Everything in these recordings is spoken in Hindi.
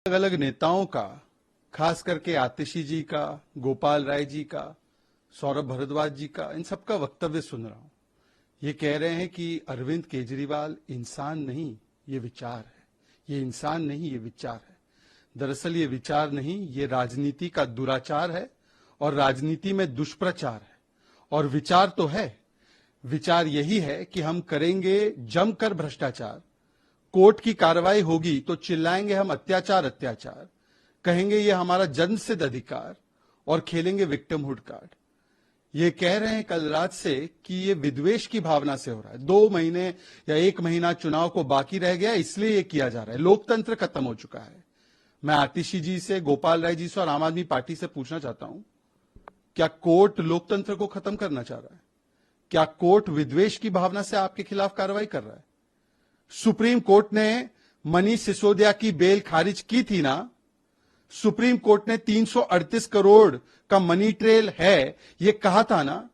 अलग अलग नेताओं का, खास करके आतिशी जी का, गोपाल राय जी का, सौरभ भारद्वाज जी का, इन सबका वक्तव्य सुन रहा हूं। ये कह रहे हैं कि अरविंद केजरीवाल इंसान नहीं, ये विचार है। ये इंसान नहीं, ये विचार है। दरअसल ये विचार नहीं, ये राजनीति का दुराचार है और राजनीति में दुष्प्रचार है। और विचार तो है, विचार यही है कि हम करेंगे जमकर भ्रष्टाचार, कोर्ट की कार्रवाई होगी तो चिल्लाएंगे हम अत्याचार अत्याचार, कहेंगे ये हमारा जन्मसिद्ध अधिकार और खेलेंगे विक्टिमहुड कार्ड। ये कह रहे हैं कल रात से कि ये विद्वेष की भावना से हो रहा है। 2 महीने या 1 महीना चुनाव को बाकी रह गया, इसलिए ये किया जा रहा है। लोकतंत्र खत्म हो चुका है। मैं आतिशी जी से, गोपाल राय जी से और आम आदमी पार्टी से पूछना चाहता हूं, क्या कोर्ट लोकतंत्र को खत्म करना चाह रहा है? क्या कोर्ट विद्वेष की भावना से आपके खिलाफ कार्रवाई कर रहा है? सुप्रीम कोर्ट ने मनीष सिसोदिया की बेल खारिज की थी ना? सुप्रीम कोर्ट ने 338 करोड़ का मनी ट्रेल है, यह कहा था ना?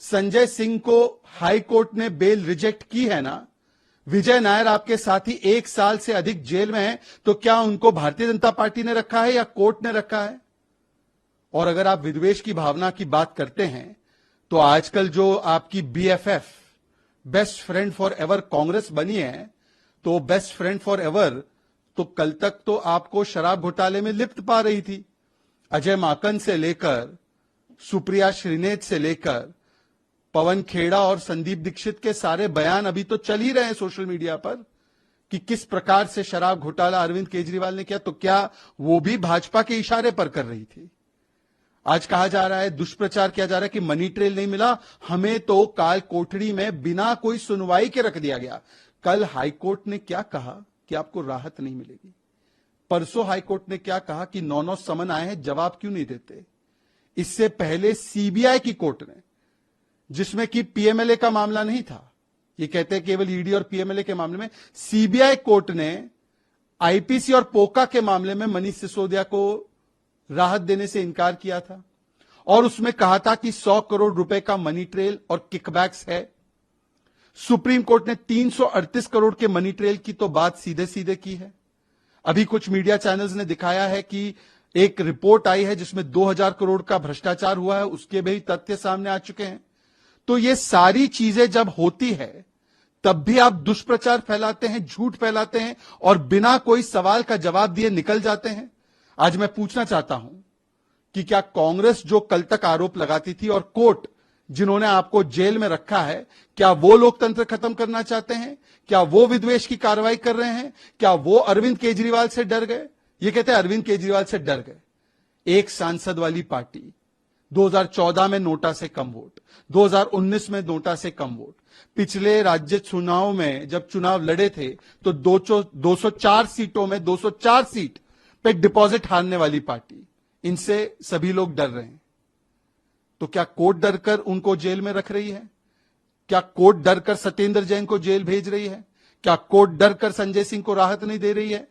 संजय सिंह को हाई कोर्ट ने बेल रिजेक्ट की है ना? विजय नायर आपके साथी 1 साल से अधिक जेल में है, तो क्या उनको भारतीय जनता पार्टी ने रखा है या कोर्ट ने रखा है? और अगर आप विद्वेष की भावना की बात करते हैं, तो आजकल जो आपकी BFF, best friend for ever Congress बनी है, तो बेस्ट फ्रेंड फॉर एवर तो कल तक तो आपको शराब घोटाले में लिप्त पा रही थी। अजय माकन से लेकर सुप्रिया श्रीनेत से लेकर पवन खेड़ा और संदीप दीक्षित के सारे बयान अभी तो चल ही रहे हैं सोशल मीडिया पर कि किस प्रकार से शराब घोटाला अरविंद केजरीवाल ने किया। तो क्या वो भी भाजपा के इशारे पर कर रही थी? आज कहा जा रहा है, दुष्प्रचार किया जा रहा है कि मनी ट्रेल नहीं मिला, हमें तो काल कोठड़ी में बिना कोई सुनवाई के रख दिया गया। कल हाईकोर्ट ने क्या कहा कि आपको राहत नहीं मिलेगी। परसों हाईकोर्ट ने क्या कहा कि 9 समन आए हैं, जवाब क्यों नहीं देते। इससे पहले सीबीआई की कोर्ट ने, जिसमें कि पीएमएलए का मामला नहीं था, ये कहते हैं केवल ईडी और पीएमएलए के मामले में, सीबीआई कोर्ट ने आईपीसी और पोका के मामले में मनीष सिसोदिया को राहत देने से इनकार किया था और उसमें कहा था कि 100 करोड़ रुपए का मनी ट्रेल और किकबैक्स है। सुप्रीम कोर्ट ने 338 करोड़ के मनी ट्रेल की तो बात सीधे सीधे की है। अभी कुछ मीडिया चैनल्स ने दिखाया है कि एक रिपोर्ट आई है जिसमें 2000 करोड़ का भ्रष्टाचार हुआ है, उसके भी तथ्य सामने आ चुके हैं। तो ये सारी चीजें जब होती है तब भी आप दुष्प्रचार फैलाते हैं, झूठ फैलाते हैं और बिना कोई सवाल का जवाब दिए निकल जाते हैं। आज मैं पूछना चाहता हूं कि क्या कांग्रेस जो कल तक आरोप लगाती थी और कोर्ट जिन्होंने आपको जेल में रखा है, क्या वो लोकतंत्र खत्म करना चाहते हैं? क्या वो विद्वेष की कार्रवाई कर रहे हैं? क्या वो अरविंद केजरीवाल से डर गए? ये कहते हैं अरविंद केजरीवाल से डर गए। एक सांसद वाली पार्टी, 2014 में नोटा से कम वोट, 2019 में नोटा से कम वोट, पिछले राज्य चुनाव में जब चुनाव लड़े थे तो 204 सीटों में 204 सीट पे डिपॉजिट हारने वाली पार्टी, इनसे सभी लोग डर रहे हैं। तो क्या कोर्ट डरकर उनको जेल में रख रही है? क्या कोर्ट डरकर सत्येंद्र जैन को जेल भेज रही है? क्या कोर्ट डरकर संजय सिंह को राहत नहीं दे रही है?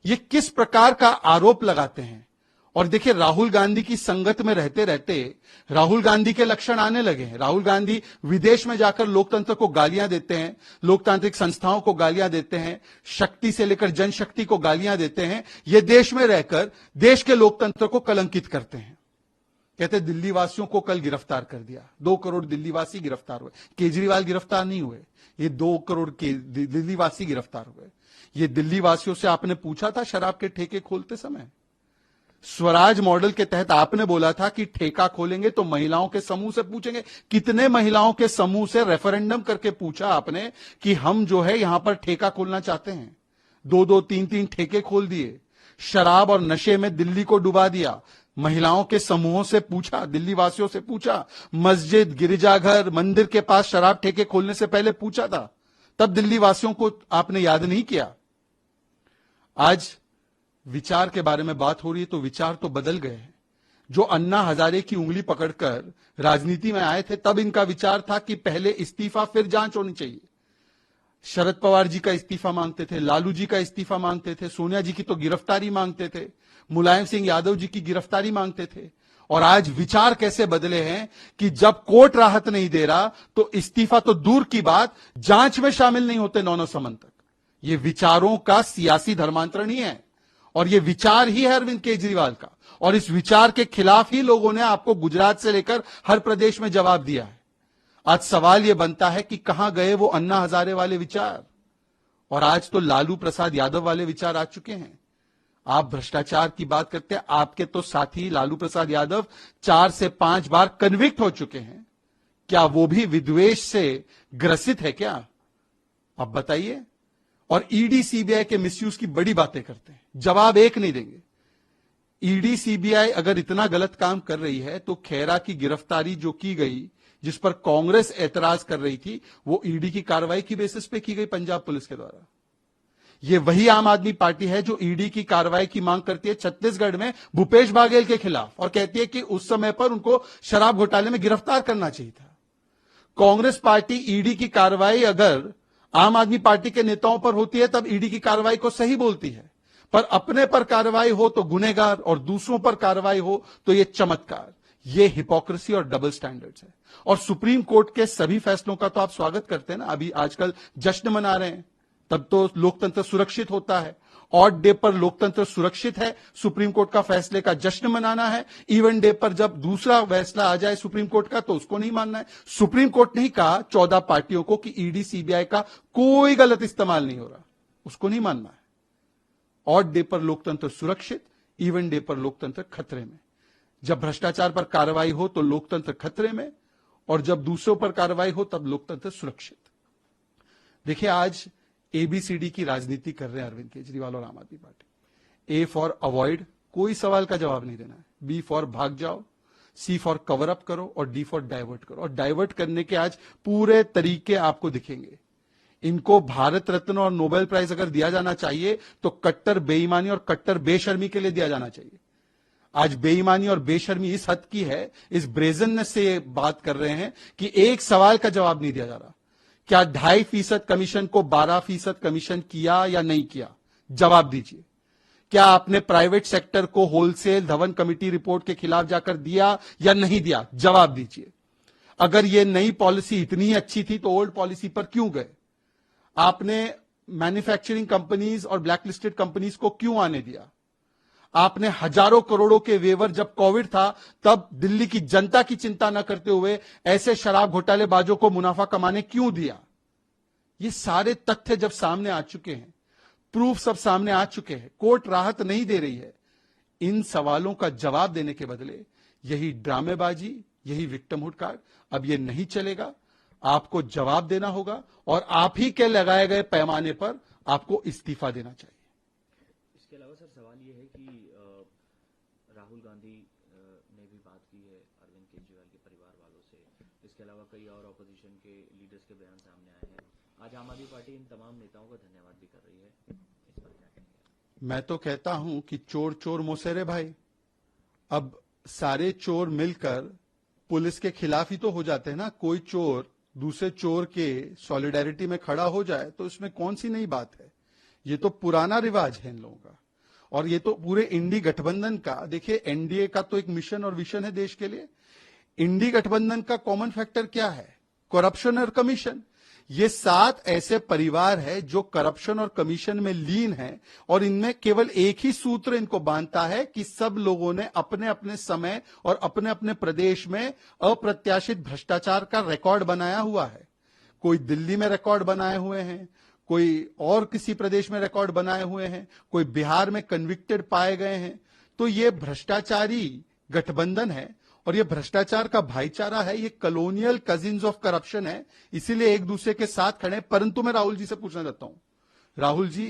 ये किस प्रकार का आरोप लगाते हैं? और देखिए, राहुल गांधी की संगत में रहते रहते राहुल गांधी के लक्षण आने लगे हैं। राहुल गांधी विदेश में जाकर लोकतंत्र को गालियां देते हैं, लोकतांत्रिक संस्थाओं को गालियां देते हैं, शक्ति से लेकर जनशक्ति को गालियां देते हैं। ये देश में रहकर देश के लोकतंत्र को कलंकित करते हैं। कहते दिल्ली वासियों को कल गिरफ्तार कर दिया, 2 करोड़ दिल्लीवासी गिरफ्तार हुए। केजरीवाल गिरफ्तार नहीं हुए, ये 2 करोड़ के दिल्लीवासी गिरफ्तार हुए। ये दिल्ली वासियों से आपने पूछा था शराब के ठेके खोलते समय? स्वराज मॉडल के तहत आपने बोला था कि ठेका खोलेंगे तो महिलाओं के समूह से पूछेंगे। कितने महिलाओं के समूह से रेफरेंडम करके पूछा आपने कि हम जो है यहां पर ठेका खोलना चाहते हैं? 2-2, 3-3 ठेके खोल दिए, शराब और नशे में दिल्ली को डुबा दिया। महिलाओं के समूहों से पूछा, दिल्ली वासियों से पूछा, मस्जिद, गिरजाघर, मंदिर के पास शराब ठेके खोलने से पहले पूछा था, तब दिल्ली वासियों को आपने याद नहीं किया। आज विचार के बारे में बात हो रही है तो विचार तो बदल गए हैं। जो अन्ना हजारे की उंगली पकड़कर राजनीति में आए थे, तब इनका विचार था कि पहले इस्तीफा फिर जांच होनी चाहिए। शरद पवार जी का इस्तीफा मांगते थे, लालू जी का इस्तीफा मांगते थे, सोनिया जी की तो गिरफ्तारी मांगते थे, मुलायम सिंह यादव जी की गिरफ्तारी मांगते थे। और आज विचार कैसे बदले हैं कि जब कोर्ट राहत नहीं दे रहा तो इस्तीफा तो दूर की बात, जांच में शामिल नहीं होते 9 समन तक। ये विचारों का सियासी धर्मांतरण ही है। और ये विचार ही है अरविंद केजरीवाल का, और इस विचार के खिलाफ ही लोगों ने आपको गुजरात से लेकर हर प्रदेश में जवाब दिया है। आज सवाल यह बनता है कि कहां गए वो अन्ना हजारे वाले विचार, और आज तो लालू प्रसाद यादव वाले विचार आ चुके हैं। आप भ्रष्टाचार की बात करते हैं, आपके तो साथी लालू प्रसाद यादव 4 से 5 बार कन्विक्ट हो चुके हैं। क्या वो भी विद्वेष से ग्रसित है क्या? आप बताइए। और ईडी सीबीआई के मिसयूज की बड़ी बातें करते हैं, जवाब एक नहीं देंगे। ईडी सीबीआई अगर इतना गलत काम कर रही है तो खेरा की गिरफ्तारी जो की गई, जिस पर कांग्रेस ऐतराज कर रही थी, वो ईडी की कार्रवाई की बेसिस पे की गई पंजाब पुलिस के द्वारा। ये वही आम आदमी पार्टी है जो ईडी की कार्रवाई की मांग करती है छत्तीसगढ़ में भूपेश बाघेल के खिलाफ, और कहती है कि उस समय पर उनको शराब घोटाले में गिरफ्तार करना चाहिए था। कांग्रेस पार्टी ईडी की कार्रवाई अगर आम आदमी पार्टी के नेताओं पर होती है तब ईडी की कार्रवाई को सही बोलती है, पर अपने पर कार्रवाई हो तो गुनहगार और दूसरों पर कार्रवाई हो तो यह चमत्कार। ये हिपोक्रेसी और डबल स्टैंडर्ड्स है। और सुप्रीम कोर्ट के सभी फैसलों का तो आप स्वागत करते हैं ना, अभी आजकल जश्न मना रहे हैं, तब तो लोकतंत्र सुरक्षित होता है। ऑड डे पर लोकतंत्र सुरक्षित है, सुप्रीम कोर्ट का फैसले का जश्न मनाना है। इवन डे पर जब दूसरा फैसला आ जाए सुप्रीम कोर्ट का तो उसको नहीं मानना है। सुप्रीम कोर्ट ने ही कहा 14 पार्टियों को कि ईडी सीबीआई का कोई गलत इस्तेमाल नहीं हो रहा, उसको नहीं मानना है। ऑड डे पर लोकतंत्र सुरक्षित, इवन डे पर लोकतंत्र खतरे में। जब भ्रष्टाचार पर कार्रवाई हो तो लोकतंत्र खतरे में, और जब दूसरों पर कार्रवाई हो तब लोकतंत्र सुरक्षित। देखिए, आज एबीसीडी की राजनीति कर रहे हैं अरविंद केजरीवाल और आम आदमी पार्टी। ए फॉर अवॉइड, कोई सवाल का जवाब नहीं देना है। बी फॉर भाग जाओ, सी फॉर कवर अप करो, और डी फॉर डाइवर्ट करो। और डाइवर्ट करने के आज पूरे तरीके आपको दिखेंगे। इनको भारत रत्न और नोबेल प्राइज अगर दिया जाना चाहिए तो कट्टर बेईमानी और कट्टर बेशर्मी के लिए दिया जाना चाहिए। आज बेईमानी और बेशर्मी इस हद की है, इस ब्रेजननेस से ये बात कर रहे हैं कि एक सवाल का जवाब नहीं दिया जा रहा। क्या 2.5% कमीशन को 12% कमीशन किया या नहीं किया? जवाब दीजिए। क्या आपने प्राइवेट सेक्टर को होलसेल धवन कमेटी रिपोर्ट के खिलाफ जाकर दिया या नहीं दिया? जवाब दीजिए। अगर ये नई पॉलिसी इतनी ही अच्छी थी तो ओल्ड पॉलिसी पर क्यों गए? आपने मैन्युफैक्चरिंग कंपनीज और ब्लैकलिस्टेड कंपनीज को क्यों आने दिया? आपने हजारों करोड़ों के वेवर जब कोविड था तब दिल्ली की जनता की चिंता न करते हुए ऐसे शराब घोटालेबाजों को मुनाफा कमाने क्यों दिया? ये सारे तथ्य जब सामने आ चुके हैं, प्रूफ सब सामने आ चुके हैं, कोर्ट राहत नहीं दे रही है, इन सवालों का जवाब देने के बदले यही ड्रामेबाजी, यही विक्टिमहुड कार्ड, अब ये नहीं चलेगा। आपको जवाब देना होगा और आप ही के लगाए गए पैमाने पर आपको इस्तीफा देना चाहिए। इसके अलावा सर सवाल ये है कि राहुल गांधी ने भी बात की है अरविंद केजरीवाल के परिवार वालों से। इसके अलावा कई और ऑपोजिशन के लीडर्स के बयान सामने आए हैं। आज आम आदमी पार्टी इन तमाम नेताओं का धन्यवाद भी कर रही है, इस पर क्या कहेंगे? मैं तो कहता हूं कि चोर चोर मोसेरे भाई, अब सारे चोर मिलकर पुलिस के खिलाफ ही तो हो जाते हैं ना। कोई चोर दूसरे चोर के सॉलिडेरिटी में खड़ा हो जाए तो इसमें कौन सी नई बात है? ये तो पुराना रिवाज है इन लोगों का। और ये तो पूरे इंडी गठबंधन का, देखिए एनडीए का तो एक मिशन और विजन है देश के लिए। इंडी गठबंधन का कॉमन फैक्टर क्या है? करप्शन और कमीशन। ये 7 ऐसे परिवार है जो करप्शन और कमीशन में लीन है, और इनमें केवल एक ही सूत्र इनको बांधता है कि सब लोगों ने अपने अपने समय और अपने अपने प्रदेश में अप्रत्याशित भ्रष्टाचार का रिकॉर्ड बनाया हुआ है। कोई दिल्ली में रिकॉर्ड बनाए हुए हैं, कोई और किसी प्रदेश में रिकॉर्ड बनाए हुए हैं, कोई बिहार में कन्विक्टेड पाए गए हैं। तो ये भ्रष्टाचारी गठबंधन है और ये भ्रष्टाचार का भाईचारा है। ये कॉलोनियल कजिन्स ऑफ करप्शन है, इसीलिए एक दूसरे के साथ खड़े। परंतु मैं राहुल जी से पूछना चाहता हूं, राहुल जी,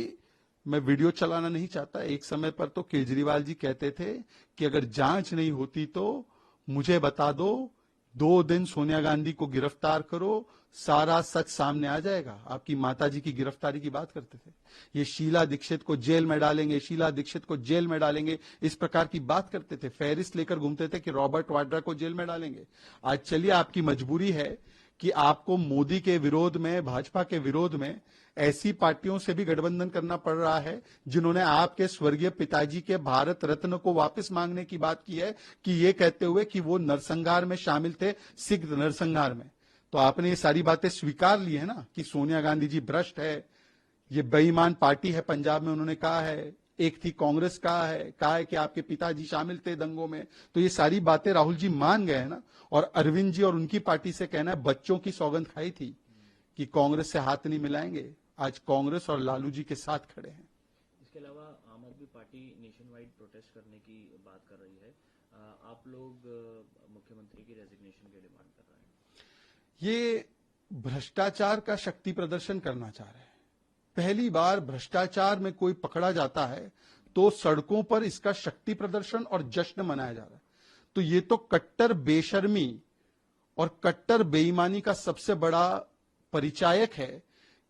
मैं वीडियो चलाना नहीं चाहता, एक समय पर तो केजरीवाल जी कहते थे कि अगर जांच नहीं होती तो मुझे बता दो, 2 दिन सोनिया गांधी को गिरफ्तार करो, सारा सच सामने आ जाएगा। आपकी माताजी की गिरफ्तारी की बात करते थे, ये शीला दीक्षित को जेल में डालेंगे, शीला दीक्षित को जेल में डालेंगे, इस प्रकार की बात करते थे। फेरिस लेकर घूमते थे कि रॉबर्ट वाड्रा को जेल में डालेंगे। आज चलिए, आपकी मजबूरी है कि आपको मोदी के विरोध में, भाजपा के विरोध में ऐसी पार्टियों से भी गठबंधन करना पड़ रहा है जिन्होंने आपके स्वर्गीय पिताजी के भारत रत्न को वापस मांगने की बात की है, कि ये कहते हुए कि वो नरसंहार में शामिल थे, सिख नरसंहार में। तो आपने ये सारी बातें स्वीकार ली है ना कि सोनिया गांधी जी भ्रष्ट है, ये बेईमान पार्टी है। पंजाब में उन्होंने कहा है, एक थी कांग्रेस कहा है कि आपके पिताजी शामिल थे दंगों में। तो ये सारी बातें राहुल जी मान गए हैं ना। और अरविंद जी और उनकी पार्टी से कहना है बच्चों की सौगंध खाई थी कि कांग्रेस से हाथ नहीं मिलाएंगे, आज कांग्रेस और लालू जी के साथ खड़े हैं। इसके अलावा आम आदमी पार्टी नेशन वाइड प्रोटेस्ट करने की बात कर रही है। आप लोग मुख्यमंत्री की रेजिग्नेशन की डिमांड कर रहे हैं। ये भ्रष्टाचार का शक्ति प्रदर्शन करना चाह रहे हैं। पहली बार भ्रष्टाचार में कोई पकड़ा जाता है तो सड़कों पर इसका शक्ति प्रदर्शन और जश्न मनाया जा रहा है। तो ये तो कट्टर बेशर्मी और कट्टर बेईमानी का सबसे बड़ा परिचायक है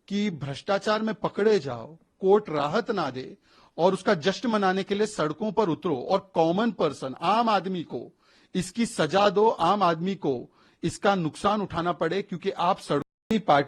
कि भ्रष्टाचार में पकड़े जाओ, कोर्ट राहत ना दे और उसका जश्न मनाने के लिए सड़कों पर उतरो और कॉमन पर्सन आम आदमी को इसकी सजा दो, आम आदमी को इसका नुकसान उठाना पड़े क्योंकि आप सड़कों की पार्टी